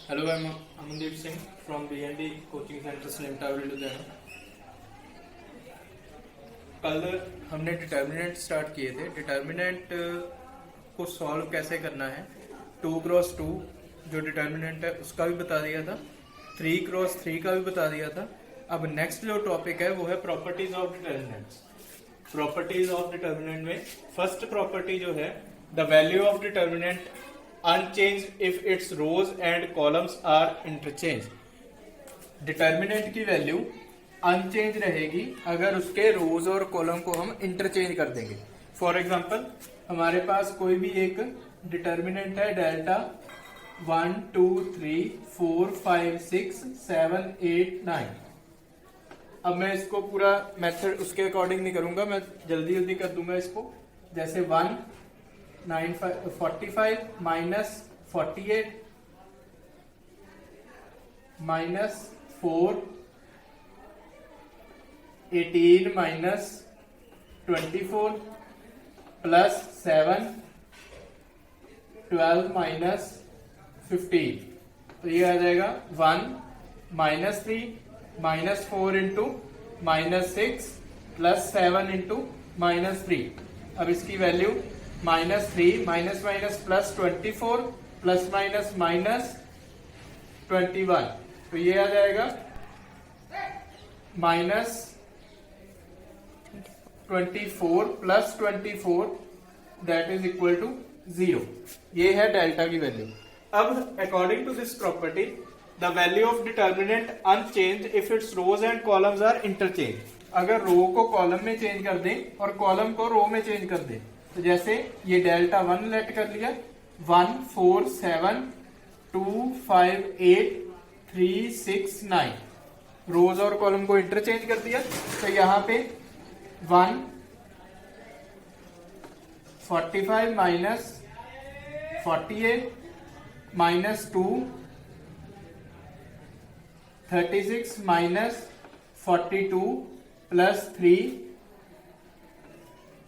Hello, I'm Amandeep Singh from BND coaching centre slim tower Ludhiana. कल हमने determinant start किए थे। डिटर्मिनेंट को सॉल्व कैसे करना है, 2x2 जो डिटर्मिनेंट है उसका भी बता दिया था, 3x3 का भी बता दिया था। अब नेक्स्ट जो टॉपिक है वो है properties of determinants. Properties of determinant में फर्स्ट प्रॉपर्टी जो है, the value of determinant unchange if its rows and columns are interchange. Determinant की वैल्यू अनचेंज रहेगी अगर उसके रोज और कॉलम को हम इंटरचेंज कर देंगे। फॉर एग्जांपल हमारे पास कोई भी एक डिटर्मिनेंट है डेल्टा 1 2 3 4 5 6 7 8 9। अब मैं इसको पूरा मेथड उसके अकॉर्डिंग नहीं करूंगा, मैं जल्दी जल्दी कर दूंगा इसको। जैसे 1 45 minus 48 minus 4 18 minus 24 plus 7 12 minus 15। तो ये आ जाएगा 1 minus 3 minus 4 into minus 6 plus 7 into minus 3। अब इसकी value minus 3 minus minus plus 24 plus minus minus 21। तो ये आ जाएगा minus 24 plus 24 that is equal to 0। ये है डेल्टा की वैल्यू। अब according to this property the value of determinant unchange if its rows and columns are interchange. अगर रो को कॉलम में चेंज कर दें और कॉलम को रो में चेंज कर दें, तो जैसे ये डेल्टा 1 लेट कर लिया, 1 4 7 2 5 8 3 6 9 रोज और कॉलम को इंटरचेंज कर दिया। तो यहां पे 1 45 minus 48 minus 2 36 minus 42 plus 3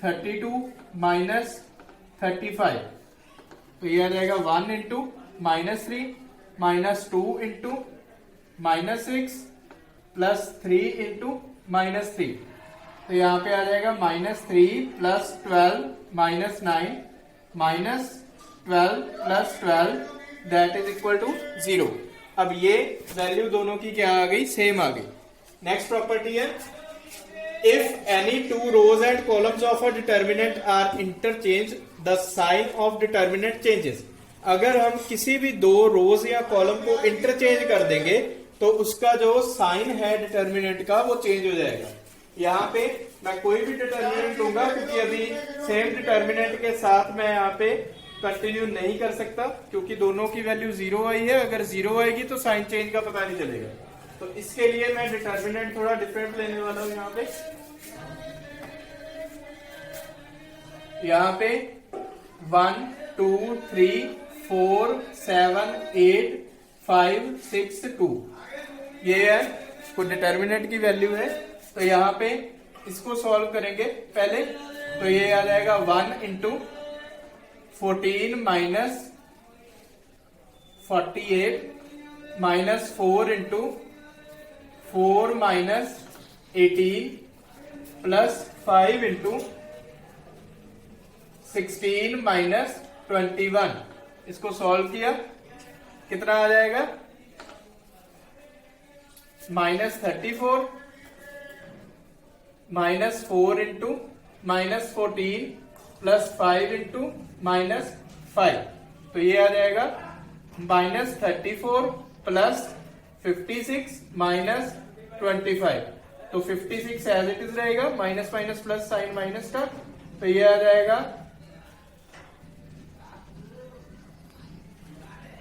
32 minus 35। तो ये आ जाएगा 1 into minus 3 minus 2 into minus 6 plus 3 into minus 3। तो यहां पे आ जाएगा minus 3 plus 12 minus 9 minus 12 plus 12 that is equal to 0। अब ये वैल्यू दोनों की क्या आ गई, सेम आ गई। नेक्स्ट प्रॉपर्टी है, if any two rows and columns of a determinant are interchanged the sign of determinant changes। अगर हम किसी भी दो रोज या कॉलम को इंटरचेंज कर देंगे तो उसका जो साइन है डिटर्मिनेंट का वो चेंज हो जाएगा। यहाँ पे मैं कोई भी डिटर्मिनेंट लूंगा क्योंकि अभी सेम डिटर्मिनेंट के साथ मैं यहाँ पे कंटिन्यू नहीं कर सकता क्योंकि दोनों की वैल्यू 0 आई है। अगर 0 आएगी तो साइन चेंज का पता नहीं चलेगा। तो इसके लिए मैं डिटर्मिनेंट थोड़ा डिफरेंट लेने वाला हूं। यहाँ पे 1 2 3 4 7 8 5 6 2 ये है कोई डिटर्मिनेंट की वैल्यू है। तो यहाँ पे इसको सॉल्व करेंगे पहले। तो ये आ जाएगा 1 into 14 minus 48 minus 4 into 4 minus 18 plus 5 into 16 minus 21। इसको सॉल्व किया, कितना आ जाएगा, minus 34 minus 4 into minus 14 plus 5 into minus 5। तो ये आ जाएगा माइनस 34 प्लस 56 माइनस 25। तो 56 एज इट इज रहेगा, minus minus plus sign minus का। तो ये आ जाएगा,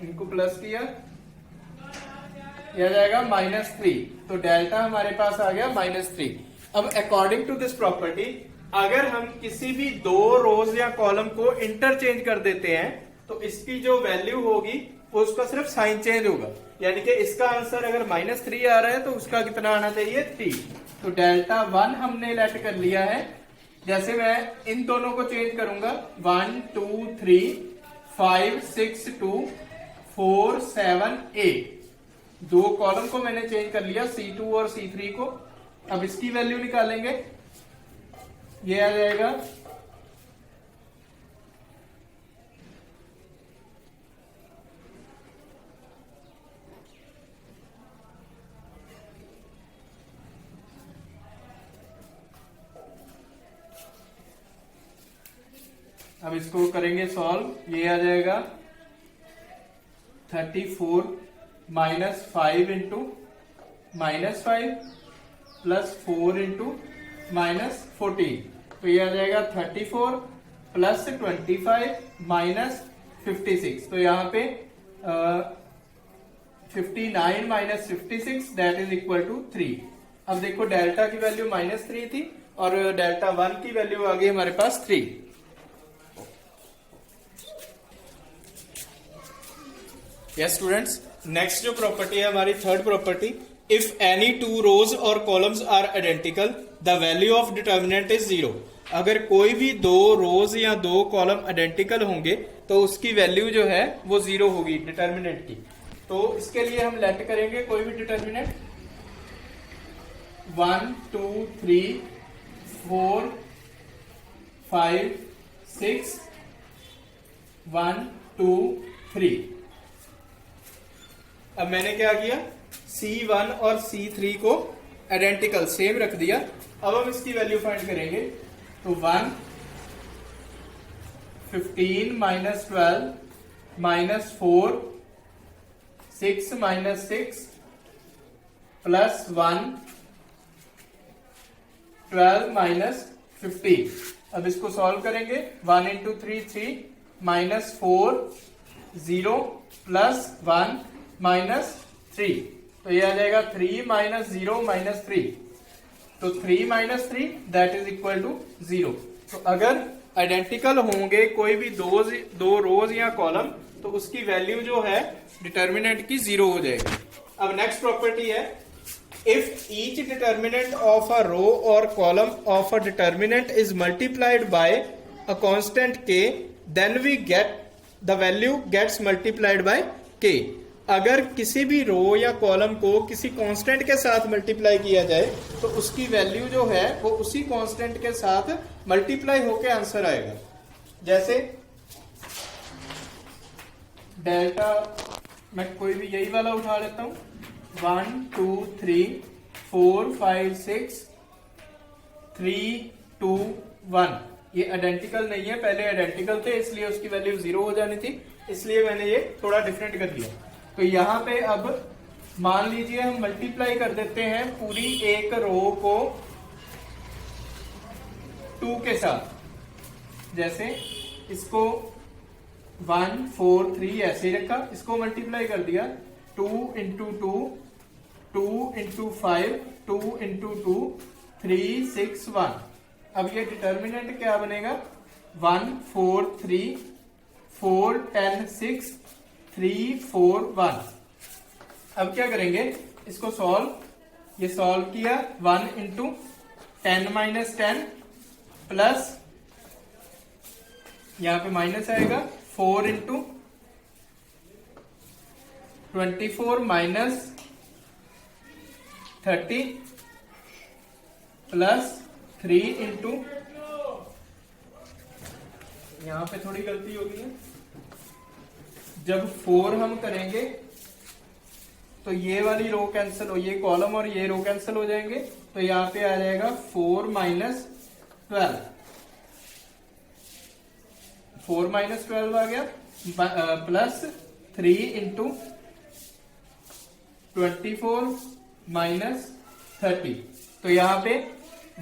इनको प्लस किया, यह आ जाएगा माइनस 3। तो डेल्टा हमारे पास आ गया माइनस 3। अब अकॉर्डिंग टू दिस प्रॉपर्टी अगर हम किसी भी दो रोज या कॉलम को इंटरचेंज कर देते हैं तो इसकी जो वैल्यू होगी वो उसका सिर्फ साइन चेंज होगा। यानी कि इसका आंसर अगर माइनस 3 आ रहा है तो उसका कितना आना चाहिए, 3। तो डेल्टा 1 हमने लेट कर लिया है। जैसे मैं इन दोनों को चेंज करूंगा 1 2 3 5 6 2 4 7 8 दो कॉलम को मैंने चेंज कर लिया, C2 और C3 को। अब इसकी वैल्यू निकालेंगे, ये आ जाएगा अब इसको करेंगे सॉल्व, ये आ जाएगा 34 माइनस 5 इंटू -5 प्लस 4 इंटू -14, तो ये आ जाएगा 34 प्लस 25 माइनस 56, तो यहाँ पे 59 minus 56 that is equal to 3। अब देखो डेल्टा की वैल्यू -3 थी और डेल्टा 1 की वैल्यू आ गई हमारे पास 3। यस स्टूडेंट्स, नेक्स्ट जो प्रॉपर्टी है हमारी third property, if any two rows or columns are identical the value of determinant is 0। अगर कोई भी दो रोज या दो कॉलम आइडेंटिकल होंगे तो उसकी वैल्यू जो है वो 0 होगी डिटर्मिनेंट की। तो इसके लिए हम लेट करेंगे कोई भी डिटर्मिनेंट 1 2 3 4 5 6 1 2 3। अब मैंने क्या किया, C1 और C3 को आइडेंटिकल सेम रख दिया। अब हम इसकी वैल्यू फाइंड करेंगे, तो 1 15 minus 12 minus 4 6 minus 6 plus 1 12 minus 15। अब इसको सॉल्व करेंगे, 1 इंटू 3 3 माइनस 4 0 प्लस 1 -3, तो ये आ जाएगा 3 माइनस 0 माइनस 3, तो 3 minus 3 that is equal to 0। तो अगर आइडेंटिकल होंगे कोई भी दो रोज या कॉलम तो उसकी वैल्यू जो है डिटर्मिनेंट की 0 हो जाएगी। अब नेक्स्ट प्रॉपर्टी है, if each determinant of a row or column of a determinant is multiplied by a constant k, then we get the value gets multiplied by k। अगर किसी भी रो या कॉलम को किसी कांस्टेंट के साथ मल्टीप्लाई किया जाए तो उसकी वैल्यू जो है वो उसी कांस्टेंट के साथ मल्टीप्लाई होके आंसर आएगा। जैसे डेल्टा, मैं कोई भी यही वाला उठा लेता हूं, 1 2 3 4 5 6 3 2 1। ये आइडेंटिकल नहीं है, पहले आइडेंटिकल थे इसलिए उसकी वैल्यू 0 हो जानी थी, इसलिए मैंने ये थोड़ा डिफरेंट कर दिया। तो यहां पे अब मान लीजिए हम मल्टीप्लाई कर देते हैं पूरी एक रो को 2 के साथ। जैसे इसको 1 4 3 ऐसे ही रखा, इसको मल्टीप्लाई कर दिया 2 इंटू 2 2 इंटू 5 2 इंटू 2 3 6 1। अब ये डिटर्मिनेंट क्या बनेगा, 1 4 3 4 10 6 3 4 1। अब क्या करेंगे, इसको सॉल्व, ये सॉल्व किया 1 इंटू 10 माइनस 10 प्लस यहां पे माइनस आएगा 4 इंटू 24 माइनस 30 प्लस 3 इंटू, यहां पे थोड़ी गलती होगी है, जब 4 हम करेंगे तो ये वाली रो कैंसिल हो, ये कॉलम और ये रो कैंसिल हो जाएंगे, तो यहां पे आ जाएगा 4 माइनस 12, 4 माइनस 12 आ गया, प्लस 3 इंटू 24 माइनस 30। तो यहां पे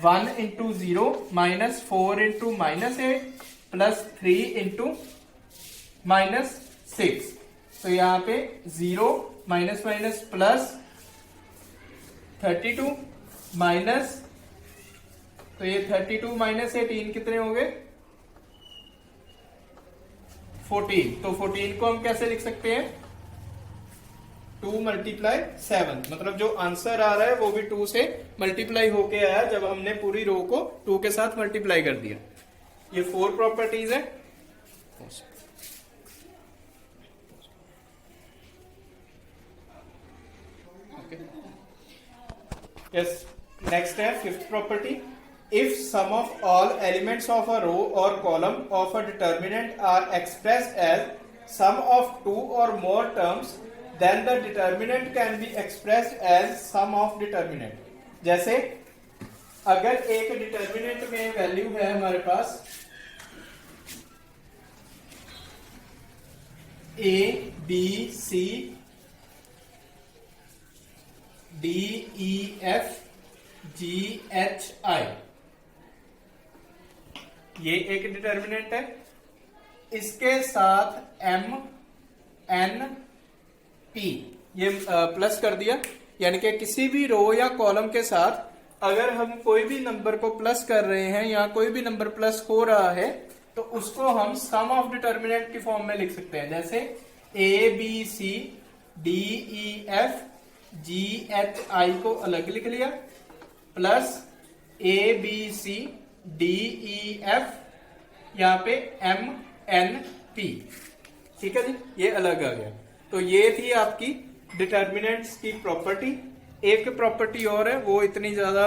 1 into 0 minus 4 into minus 8 plus 3 into minus 6। तो यहां पे 0 माइनस माइनस प्लस 32 माइनस, तो ये 32 माइनस 18 कितने हो गए 14। तो 14 को हम कैसे लिख सकते हैं, 2 मल्टीप्लाई 7, मतलब जो आंसर आ रहा है वो भी 2 से मल्टीप्लाई होके आया जब हमने पूरी रो को 2 के साथ मल्टीप्लाई कर दिया। ये 4 प्रॉपर्टीज है। ठीक है। यस, नेक्स्ट है fifth property, if sum of all elements of a row or column of a determinant are expressed as sum of two or more terms then the determinant can be expressed as sum of determinant. जैसे अगर एक determinant में value है हमारे पास a b c d e f g h i, ये एक determinant है। इसके साथ एम एन पी ये प्लस कर दिया, यानी कि किसी भी रो या कॉलम के साथ अगर हम कोई भी नंबर को प्लस कर रहे हैं या कोई भी नंबर प्लस हो रहा है तो उसको हम सम ऑफ डिटर्मिनेंट की फॉर्म में लिख सकते हैं। जैसे a b c d e f g h i को अलग लिख लिया, plus a b c d e f यहाँ पे एम एन पी, ठीक है जी, ये अलग आ गया। तो ये थी आपकी डिटर्मिनेंट्स की प्रॉपर्टी। एक प्रॉपर्टी और है, वो इतनी ज्यादा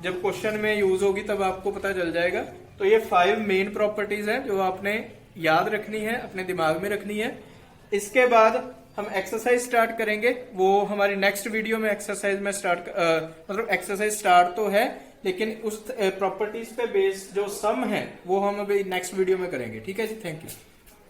जब क्वेश्चन में यूज होगी तब आपको पता चल जाएगा। तो ये 5 मेन प्रॉपर्टीज हैं जो आपने याद रखनी है, अपने दिमाग में रखनी है। इसके बाद हम एक्सरसाइज स्टार्ट करेंगे, वो हमारी नेक्स्ट वीडियो में एक्सरसाइज में मतलब एक्सरसाइज स्टार्ट तो है लेकिन उस प्रॉपर्टीज पे बेस्ड जो सम है वो हम अभी नेक्स्ट वीडियो में करेंगे। ठीक है जी, थैंक यू।